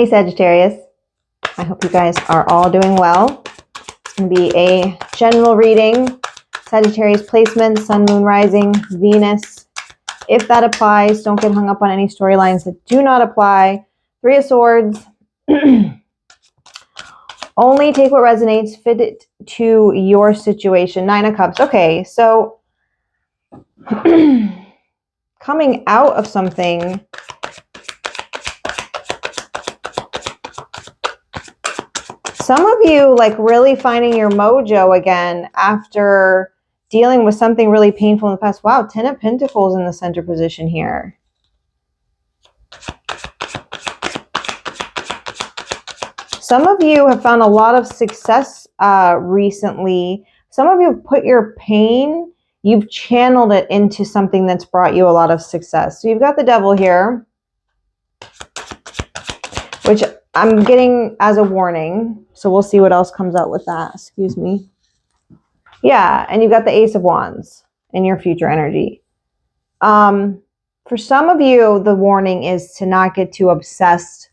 Hey Sagittarius, I hope you guys are all doing well. It's going to be a general reading. Sagittarius placement, Sun, Moon, Rising, Venus. If that applies, don't get hung up on any storylines that do not apply. Three of Swords. Only take what resonates, fit it to your situation. Nine of Cups. Okay, so coming out of something, some of you like really finding your mojo again after dealing with something really painful in the past. Wow, 10 of Pentacles in the center position here. Some of you have found a lot of success recently. Some of you have put your pain, you've channeled it into something that's brought you a lot of success. So you've got the Devil here, which I'm getting as a warning. So we'll see what else comes out with that. Excuse me. Yeah, and you've got the Ace of Wands in your future energy. For some of you, the warning is to not get too obsessed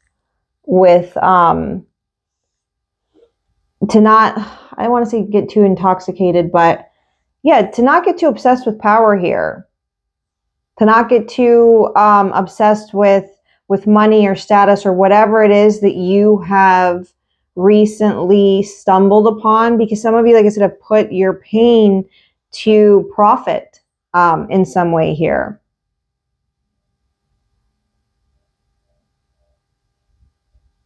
with, to not, I don't want to say get too intoxicated, but yeah, to not get too obsessed with power here. To not get too obsessed with money or status or whatever it is that you have recently stumbled upon, because some of you, like I said, have put your pain to profit in some way here.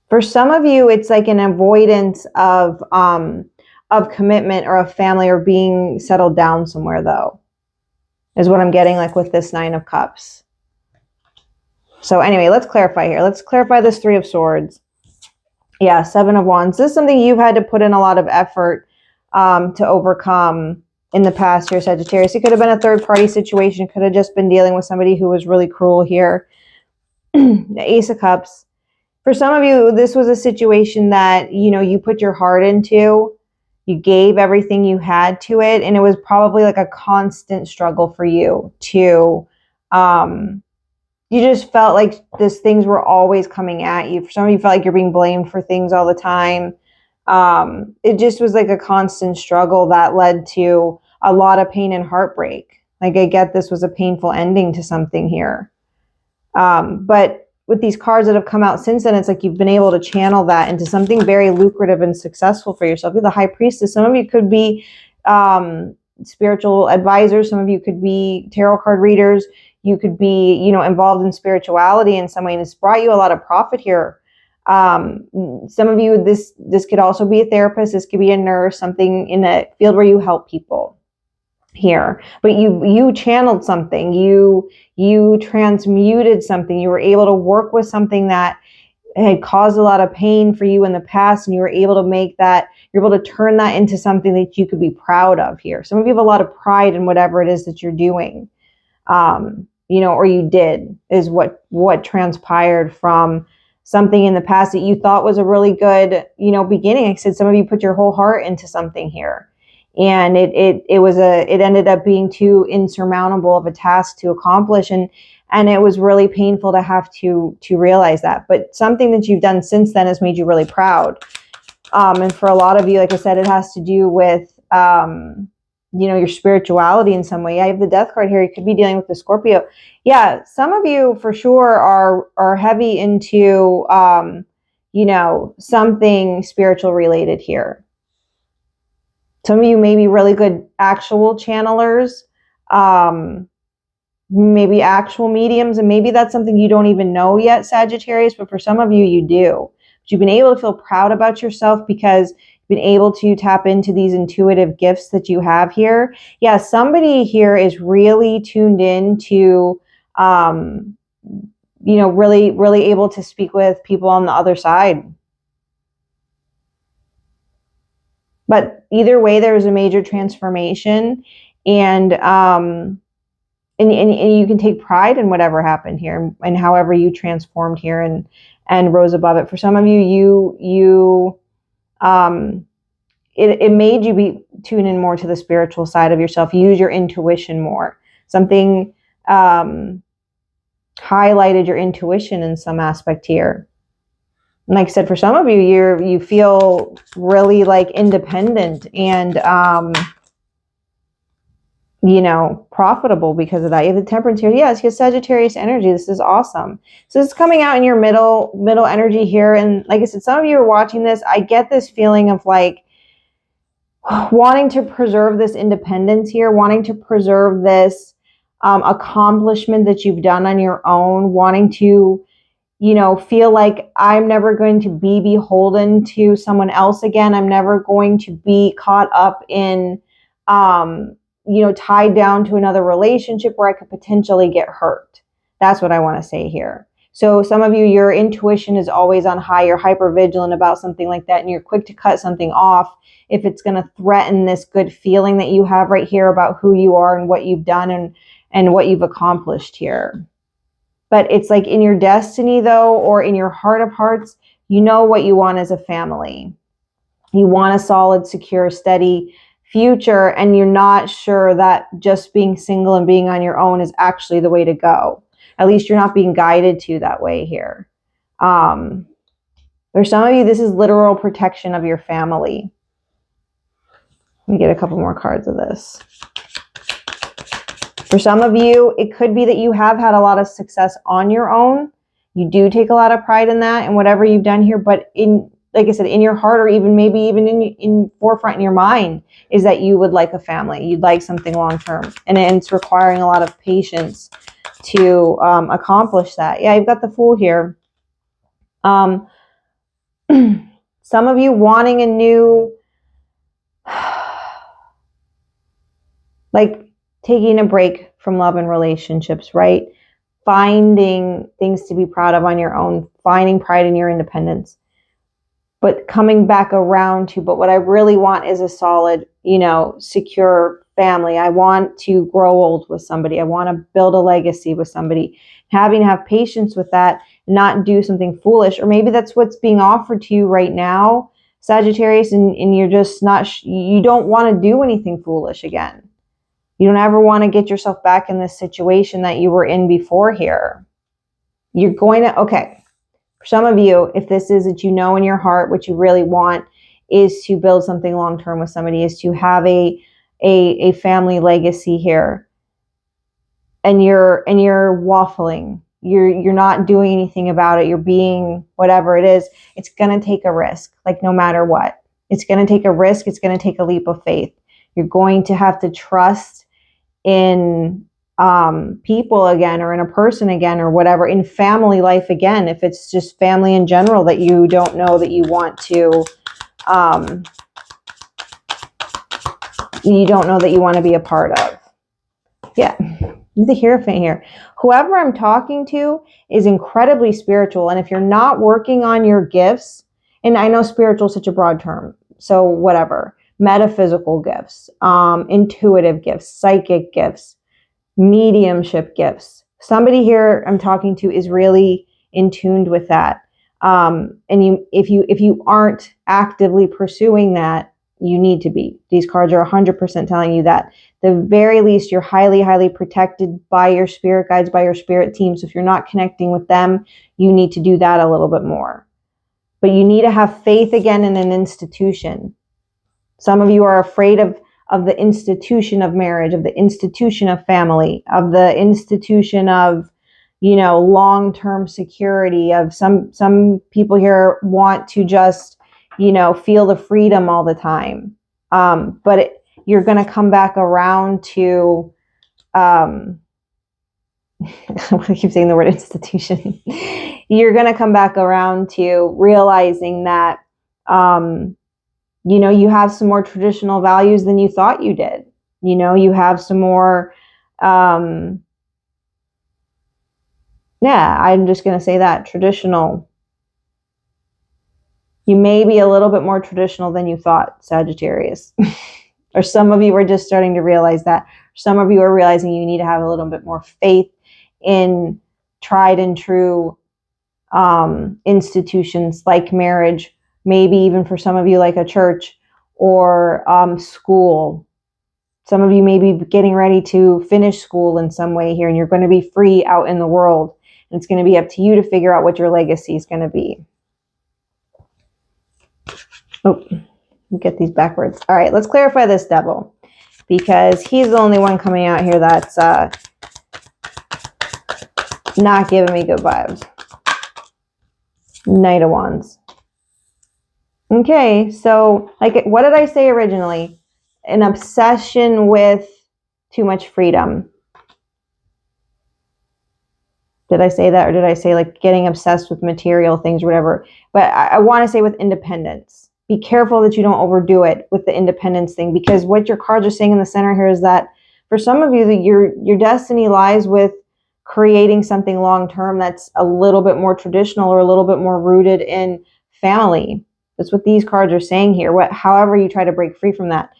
For some of you, it's like an avoidance of commitment or a family or being settled down somewhere, though, is what I'm getting like with this Nine of Cups. So anyway, let's clarify here. Let's clarify this Three of Swords. Yeah, Seven of Wands. This is something you've had to put in a lot of effort to overcome in the past here, Sagittarius. It could have been a third-party situation. Could have just been dealing with somebody who was really cruel here. The Ace of Cups. For some of you, this was a situation that, you know, you put your heart into. You gave everything you had to it. And it was probably like a constant struggle for you to, you just felt like things were always coming at you. For some of you, felt like you're being blamed for things all the time. It just was like a constant struggle that led to a lot of pain and heartbreak. Like, I get this was a painful ending to something here. But with these cards that have come out since then, it's like you've been able to channel that into something very lucrative and successful for yourself. You're the High Priestess. Some of you could be spiritual advisors. Some of you could be tarot card readers. You could be, you know, involved in spirituality in some way, and it's brought you a lot of profit here. Some of you, this could also be a therapist. This could be a nurse, something in a field where you help people here, but you channeled something, you transmuted something, you were able to work with something that had caused a lot of pain for you in the past, and you were able to make that, you're able to turn that into something that you could be proud of here. Some of you have a lot of pride in whatever it is that you're doing, you know, or you did, is what transpired from something in the past that you thought was a really good, you know, beginning. Like I said, some of you put your whole heart into something here. And it ended up being too insurmountable of a task to accomplish, and it was really painful to have to realize that. But something that you've done since then has made you really proud. And for a lot of you, like I said, it has to do with you know, your spirituality in some way. I have the Death card here. You could be dealing with the Scorpio. Yeah, some of you for sure are heavy into you know, something spiritual related here. Some of you may be really good actual channelers, maybe actual mediums, and maybe that's something you don't even know yet, Sagittarius, but for some of you, you do. But you've been able to feel proud about yourself because you've been able to tap into these intuitive gifts that you have here. Yeah, somebody here is really tuned in to, you know, really able to speak with people on the other side. But either way, there was a major transformation, and you can take pride in whatever happened here and however you transformed here and rose above it. For some of you, it made you tune in more to the spiritual side of yourself. Use your intuition more. Something highlighted your intuition in some aspect here. Like I said, for some of you, you feel really like independent and, profitable because of that. You have the Temperance here. Yes, you have Sagittarius energy. This is awesome. So this is coming out in your middle energy here. And like I said, some of you are watching this. I get this feeling of like wanting to preserve this independence here, wanting to preserve this accomplishment that you've done on your own, wanting to feel like I'm never going to be beholden to someone else again. I'm never going to be caught up in, tied down to another relationship where I could potentially get hurt. That's what I want to say here. So some of you, your intuition is always on high. You're hyper vigilant about something like that, and you're quick to cut something off if it's going to threaten this good feeling that you have right here about who you are and what you've done and what you've accomplished here. But it's like in your destiny, though, or in your heart of hearts, you know what you want as a family. You want a solid, secure, steady future, and you're not sure that just being single and being on your own is actually the way to go. At least you're not being guided to that way here. There's some of you, this is literal protection of your family. Let me get a couple more cards of this. For some of you, it could be that you have had a lot of success on your own. You do take a lot of pride in that and whatever you've done here, but like I said, in your heart, or maybe even in forefront in your mind, is that you would like a family. You'd like something long-term. And it's requiring a lot of patience to accomplish that. Yeah, you've got the Fool here. Some of you wanting a new, like taking a break from love and relationships, right? Finding things to be proud of on your own, finding pride in your independence, but coming back around to, but what I really want is a solid, secure family. I want to grow old with somebody. I want to build a legacy with somebody. Having to have patience with that, not do something foolish, or maybe that's what's being offered to you right now, Sagittarius, and you're just not, you don't want to do anything foolish again. You don't ever want to get yourself back in this situation that you were in before here. You're going to, okay. For some of you, if this is that in your heart, what you really want is to build something long-term with somebody, is to have a family legacy here. And you're waffling. You're not doing anything about it. You're being whatever it is. It's going to take a risk, like no matter what. It's going to take a risk. It's going to take a leap of faith. You're going to have to trust in people again, or in a person again, or whatever, in family life again, if it's just family in general that you don't know that you want to, be a part of. Yeah, the Hierophant here. Whoever I'm talking to is incredibly spiritual, and if you're not working on your gifts, and I know spiritual is such a broad term, so whatever, metaphysical gifts, intuitive gifts, psychic gifts, mediumship gifts. Somebody here I'm talking to is really in tune with that. And if you aren't actively pursuing that, you need to be. These cards are 100% telling you that. The very least, you're highly, highly protected by your spirit guides, by your spirit team. So if you're not connecting with them, you need to do that a little bit more. But you need to have faith again in an institution. Some of you are afraid of the institution of marriage, of the institution of family, of the institution of, long-term security, of some people here want to just, feel the freedom all the time. But you're going to come back around to, I keep saying the word institution. You're going to come back around to realizing that, you have some more traditional values than you thought you did. You have some more, I'm just going to say that, traditional. You may be a little bit more traditional than you thought, Sagittarius. Or some of you are just starting to realize that. Some of you are realizing you need to have a little bit more faith in tried and true institutions like marriage, maybe even for some of you like a church or school. Some of you may be getting ready to finish school in some way here, and you're going to be free out in the world. And it's going to be up to you to figure out what your legacy is going to be. Oh, get these backwards. All right, let's clarify this devil, because he's the only one coming out here that's not giving me good vibes. Knight of Wands. Okay, so like, what did I say originally? An obsession with too much freedom. Did I say that, or did I say like getting obsessed with material things or whatever? But I want to say with independence. Be careful that you don't overdo it with the independence thing, because what your cards are saying in the center here is that for some of you, that your destiny lies with creating something long term that's a little bit more traditional or a little bit more rooted in family. That's what these cards are saying here. However you try to break free from that.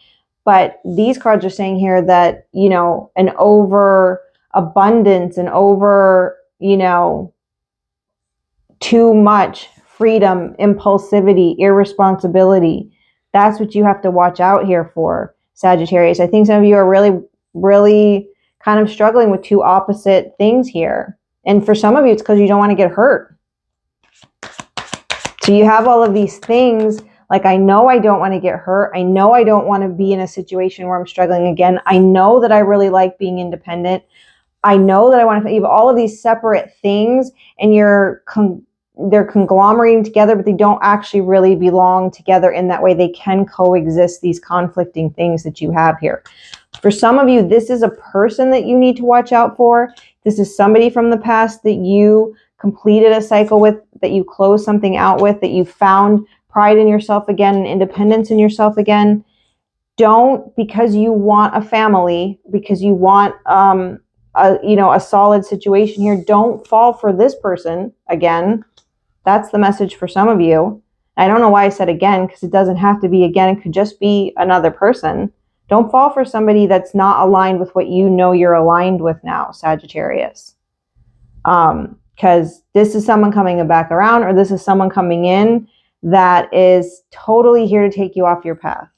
But these cards are saying here that, you know, an overabundance and over, you know, too much freedom, impulsivity, irresponsibility. That's what you have to watch out here for, Sagittarius. I think some of you are really, really kind of struggling with two opposite things here. And for some of you, it's because you don't want to get hurt. So you have all of these things like, I know I don't want to get hurt. I know I don't want to be in a situation where I'm struggling again. I know that I really like being independent. I know that I want to, you have all of these separate things, and they're conglomerating together, but they don't actually really belong together in that way. They can coexist, these conflicting things that you have here. For some of you, this is a person that you need to watch out for. This is somebody from the past that you completed a cycle with, that you closed something out with, that you found pride in yourself again and independence in yourself again. Don't, because you want a family, because you want a solid situation here, don't fall for this person again. That's the message for some of you. I don't know why I said again, because it doesn't have to be again. It could just be another person. Don't fall for somebody that's not aligned with what you know you're aligned with now, Sagittarius. Because this is someone coming back around, or this is someone coming in that is totally here to take you off your path.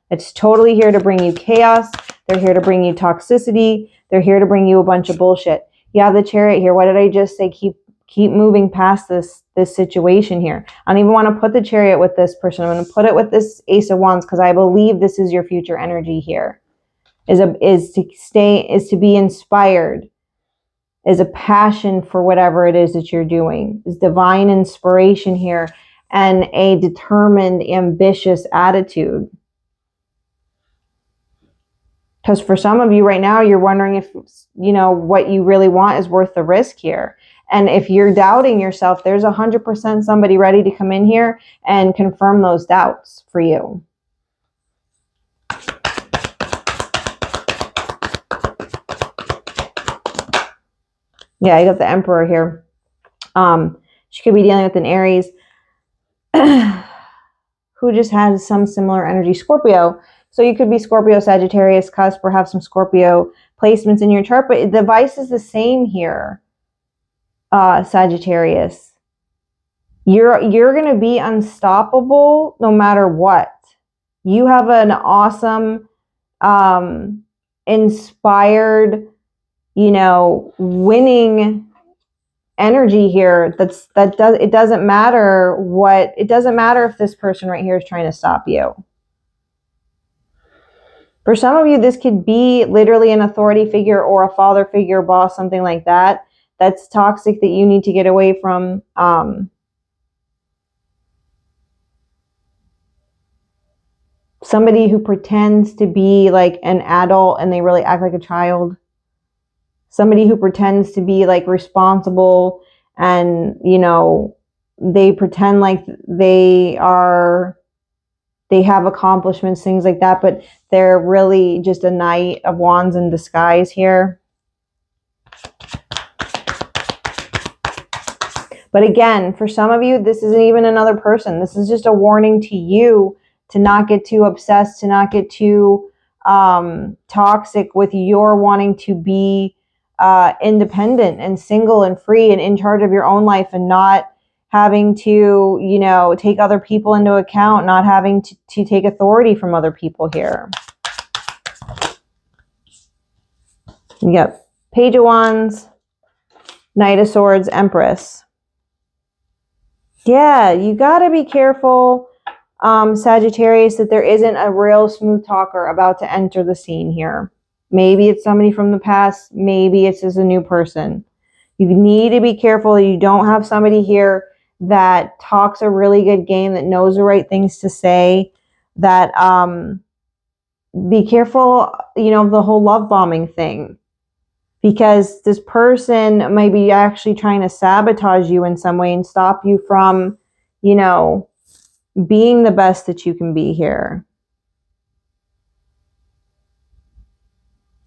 It's totally here to bring you chaos. They're here to bring you toxicity. They're here to bring you a bunch of bullshit. You have the Chariot here. What did I just say? Keep moving past this situation here. I don't even want to put the Chariot with this person. I'm going to put it with this Ace of Wands, because I believe this is your future energy here. Is to be inspired. Is a passion for whatever it is that you're doing. Is divine inspiration here, and a determined, ambitious attitude. Because for some of you right now, you're wondering if, you know, what you really want is worth the risk here. And if you're doubting yourself, there's 100% somebody ready to come in here and confirm those doubts for you. Yeah, I got the Emperor here. She could be dealing with an Aries who just has some similar energy. Scorpio. So you could be Scorpio, Sagittarius, cusp, or have some Scorpio placements in your chart. But the vice is the same here, Sagittarius. You're going to be unstoppable no matter what. You have an awesome, inspired, you know, winning energy here. It doesn't matter if this person right here is trying to stop you. For some of you, this could be literally an authority figure or a father figure, boss, something like that. That's toxic, that you need to get away from. Somebody who pretends to be like an adult and they really act like a child. Somebody who pretends to be like responsible and, you know, they pretend like they have accomplishments, things like that, but they're really just a Knight of Wands in disguise here. But again, for some of you, this isn't even another person. This is just a warning to you to not get too obsessed, to not get too toxic with your wanting to be independent and single and free and in charge of your own life, and not having to, you know, take other people into account, not having to take authority from other people here. Yep. Page of Wands, Knight of Swords, Empress. Yeah, you got to be careful Sagittarius, that there isn't a real smooth talker about to enter the scene here. Maybe it's somebody from the past. Maybe it's just a new person. You need to be careful that you don't have somebody here that talks a really good game, that knows the right things to say, that be careful, of the whole love bombing thing, because this person might be actually trying to sabotage you in some way and stop you from, being the best that you can be here.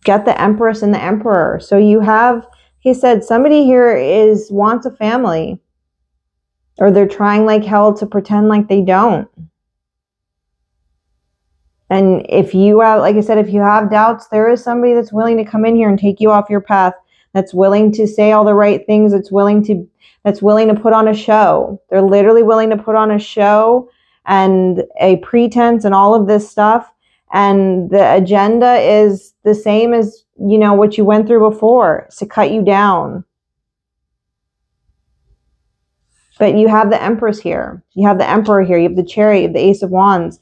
Got the Empress and the Emperor. So you have, like I said, somebody here wants a family, or they're trying like hell to pretend like they don't. And if you have, like I said, if you have doubts, there is somebody that's willing to come in here and take you off your path, that's willing to say all the right things, that's willing to put on a show. They're literally willing to put on a show and a pretense and all of this stuff. And the agenda is the same as, what you went through before. It's to cut you down. But you have the Empress here. You have the Emperor here. You have the Chariot. You have the Ace of Wands.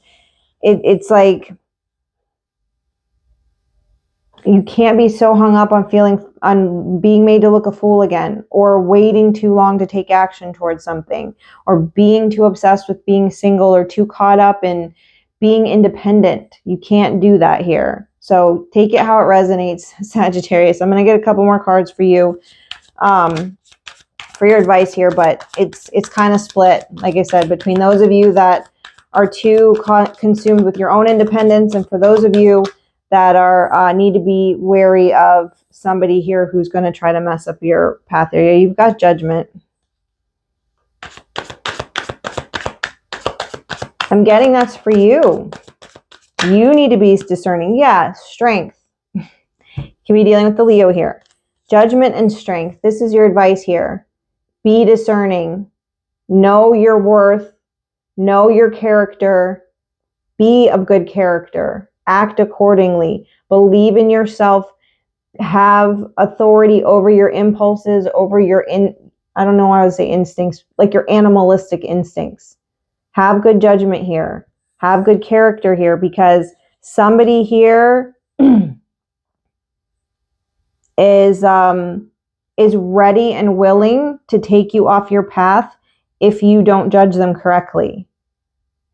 It's like you can't be so hung up on being made to look a fool again, or waiting too long to take action towards something, or being too obsessed with being single, or too caught up in being independent. You can't do that here. So take it how it resonates, Sagittarius. I'm going to get a couple more cards for you for your advice here, but it's kind of split, like I said, between those of you that are too consumed with your own independence, and for those of you that are need to be wary of somebody here who's going to try to mess up your path area. You've got Judgment. I'm getting that's for you. You need to be discerning. Yeah, Strength. Can be dealing with the Leo here. Judgment and Strength. This is your advice here. Be discerning. Know your worth. Know your character. Be of good character. Act accordingly. Believe in yourself. Have authority over your impulses, over your I don't know why I would say instincts, like your animalistic instincts. Have good judgment here. Have good character here, because somebody here is ready and willing to take you off your path if you don't judge them correctly.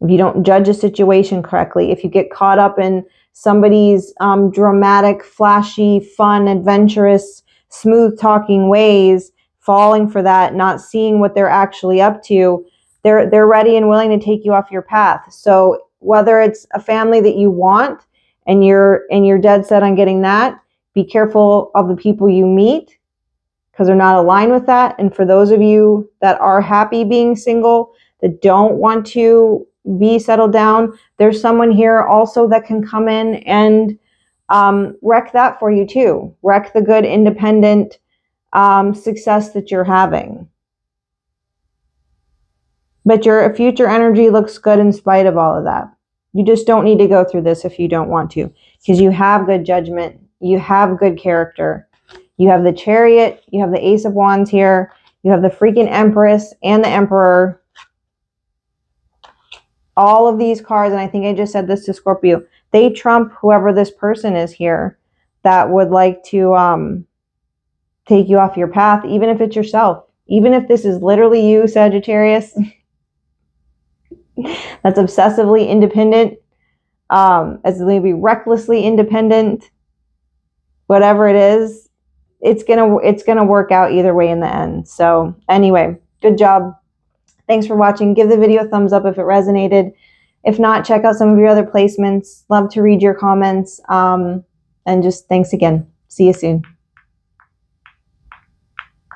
If you don't judge a situation correctly, if you get caught up in somebody's dramatic, flashy, fun, adventurous, smooth-talking ways, falling for that, not seeing what they're actually up to, they're ready and willing to take you off your path. So whether it's a family that you want and you're dead set on getting that, be careful of the people you meet, because they're not aligned with that. And for those of you that are happy being single, that don't want to be settled down, there's someone here also that can come in and wreck that for you too. Wreck the good independent success that you're having. But your future energy looks good in spite of all of that. You just don't need to go through this if you don't want to, because you have good judgment. You have good character. You have the Chariot. You have the Ace of Wands here. You have the freaking Empress and the Emperor. All of these cards, and I think I just said this to Scorpio, they trump whoever this person is here that would like to take you off your path, even if it's yourself. Even if this is literally you, Sagittarius, that's obsessively independent, as maybe recklessly independent, whatever it is, it's gonna work out either way in the end. So anyway, good job. Thanks for watching. Give the video a thumbs up if it resonated. If not, check out some of your other placements. Love to read your comments. And just thanks again. See you soon.